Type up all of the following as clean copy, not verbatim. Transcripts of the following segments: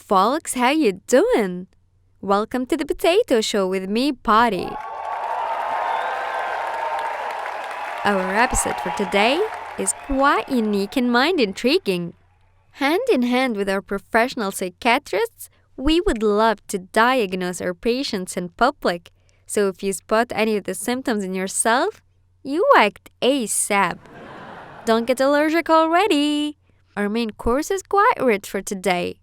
folks, how you doing? Welcome to the Potato Show with me, Potty. Our episode for today is quite unique and mind-intriguing. Hand in hand with our professional psychiatrists, we would love to diagnose our patients in public. So if you spot any of the symptoms in yourself, you act ASAP. Don't get allergic already. Our main course is quite rich for today.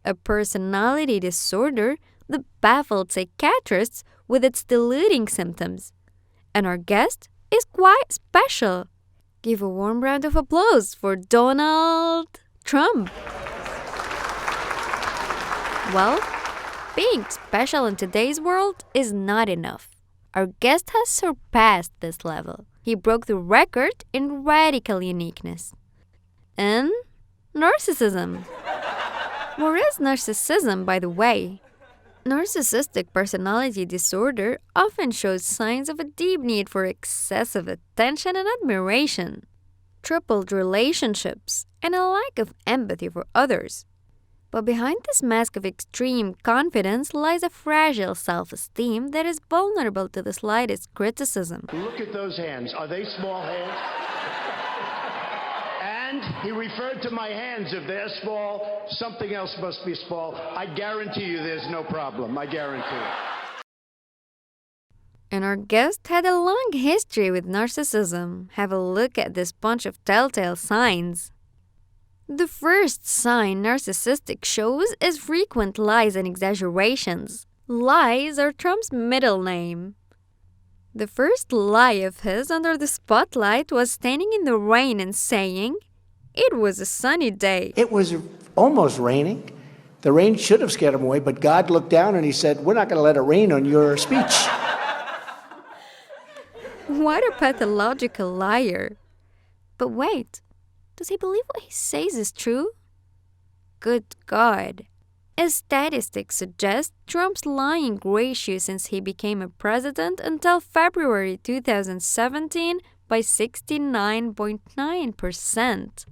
A personality disorder, the baffled psychiatrists with its deluding symptoms. And our guest is quite special. Give a warm round of applause for Donald Trump. Well, being special in today's world is not enough. Our guest has surpassed this level. He broke the record in radical uniqueness. And narcissism. What is narcissism, by the way? Narcissistic personality disorder often shows signs of a deep need for excessive attention and admiration, troubled relationships, and a lack of empathy for others. But behind this mask of extreme confidence lies a fragile self-esteem that is vulnerable to the slightest criticism. Look at those hands. Are they small hands? And he referred to my hands. If they're small, something else must be small. I guarantee you there's no problem. I guarantee it. And our guest had a long history with narcissism. Have a look at this bunch of telltale signs. The first sign narcissistic shows is frequent lies and exaggerations. Lies are Trump's middle name. The first lie of his under the spotlight was standing in the rain and saying, "It was a sunny day." It was almost raining. The rain should have scared him away, but God looked down and he said, "We're not going to let it rain on your speech." What a pathological liar. But wait, does he believe what he says is true? Good God. As statistics suggest, Trump's lying ratio since he became a president until February 2017 by 69.9%.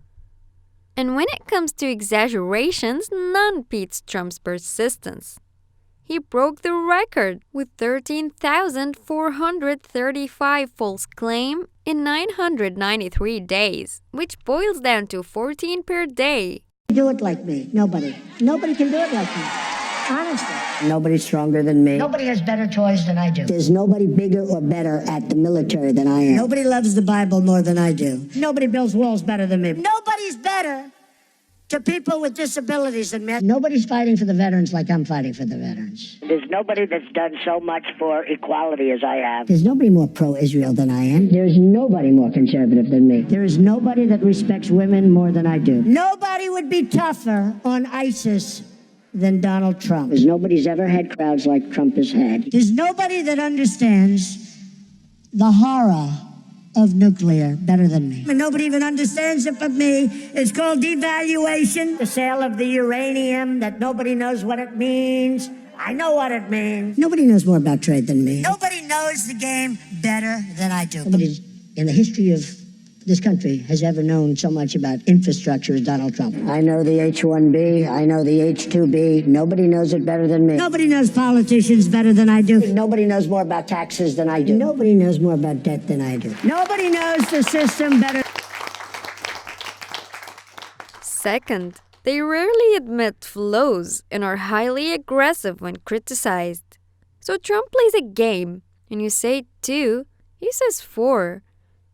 And when it comes to exaggerations, none beats Trump's persistence. He broke the record with 13,435 false claims in 993 days, which boils down to 14 per day. Do it like me. Nobody. Nobody can do it like me. Honestly. Nobody's stronger than me. Nobody has better toys than I do. There's nobody bigger or better at the military than I am. Nobody loves the Bible more than I do. Nobody builds walls better than me. Nobody's better to people with disabilities than me. Nobody's fighting for the veterans like I'm fighting for the veterans. There's nobody that's done so much for equality as I have. There's nobody more pro-Israel than I am. There's nobody more conservative than me. There is nobody that respects women more than I do. Nobody would be tougher on ISIS than Donald Trump. There's nobody's ever had crowds like Trump has had. There's nobody that understands the horror of nuclear better than me. And nobody even understands it but me. It's called devaluation. The sale of the uranium that nobody knows what it means. I know what it means. Nobody knows more about trade than me. Nobody knows the game better than I do. Nobody in the history of this country has ever known so much about infrastructure as Donald Trump. I know the H-1B. I know the H-2B. Nobody knows it better than me. Nobody knows politicians better than I do. Nobody knows more about taxes than I do. Nobody knows more about debt than I do. Nobody knows the system better. Second, they rarely admit flaws and are highly aggressive when criticized. So Trump plays a game, and you say 2, he says 4.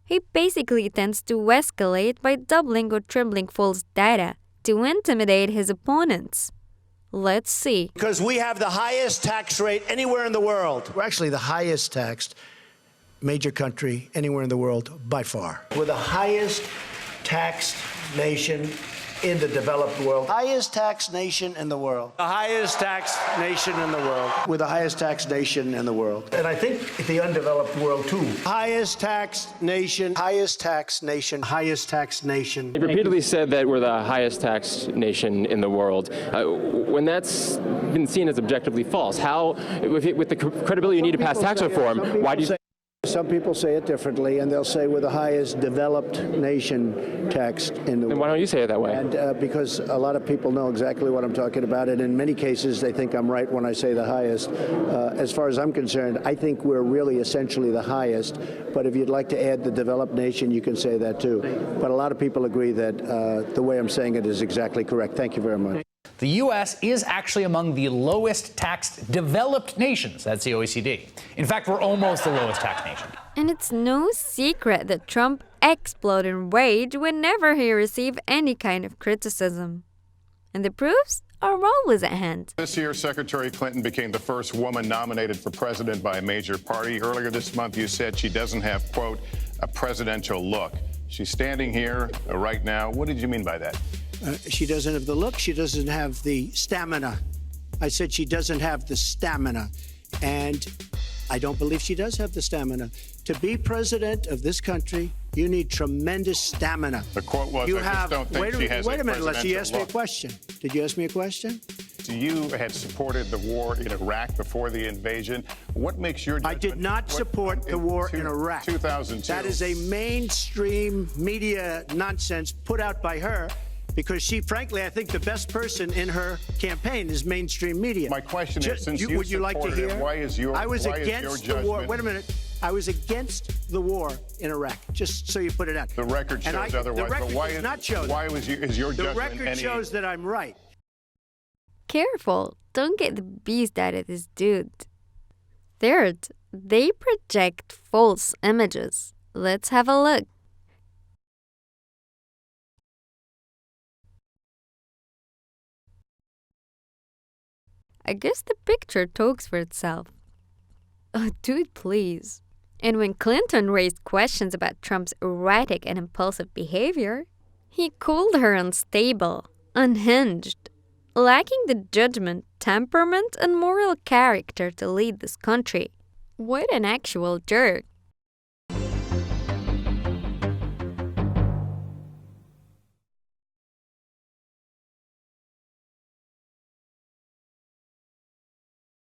He basically tends to escalate by doubling or tripling false data to intimidate his opponents. Let's see. Because we have the highest tax rate anywhere in the world. We're actually the highest taxed major country anywhere in the world by far. We're the highest taxed nation in the developed world. Highest tax nation in the world. The highest tax nation in the world. We're the highest taxed nation in the world. And I think the undeveloped world, too. Highest tax nation. Highest taxed nation. Highest taxed nation. He repeatedly said that we're the highest taxed nation in the world. When that's been seen as objectively false, how, with the credibility you need to pass tax reform, why do you say? some people say it differently, and they'll say we're the highest developed nation taxed in the world. Then why don't you say it that way? And because a lot of people know exactly what I'm talking about, and in many cases they think I'm right when I say the highest. As far as I'm concerned, I think we're really essentially the highest, but if you'd like to add the developed nation, you can say that too. But a lot of people agree that the way I'm saying it is exactly correct. Thank you very much. The U.S. is actually among the lowest taxed developed nations. That's the OECD. In fact, we're almost the lowest taxed nation. And it's no secret that Trump exploded in rage whenever he received any kind of criticism. And the proofs are always at hand. This year, Secretary Clinton became the first woman nominated for president by a major party. Earlier this month, you said she doesn't have, quote, a presidential look. She's standing here right now. What did you mean by that? She doesn't have the look. She doesn't have the stamina. I said she doesn't have the stamina. And I don't believe she does have the stamina. To be president of this country, you need tremendous stamina. The quote was, you I just don't think she has a wait a minute, let's you presidential ask me a look. question. Did you ask me a question? You had supported the war in Iraq before the invasion. What makes your judgment? I did not support the war in Iraq. 2002. That is a mainstream media nonsense put out by her because she, frankly, I think the best person in her campaign is mainstream media. My question is, since you would you like to supported hear? it, why is your I was why against is your the war. judgment- Wait a minute. I was against the war in Iraq, just so you put it out. The record shows otherwise. The record but why does not show why that. is your The judgment record any? shows that I'm right. Careful, don't get the beast out of this dude. Third, they project false images. Let's have a look. I guess the picture talks for itself. Oh, dude, please. And when Clinton raised questions about Trump's erratic and impulsive behavior, he called her unstable, unhinged, lacking the judgment, temperament, and moral character to lead this country. What an actual jerk.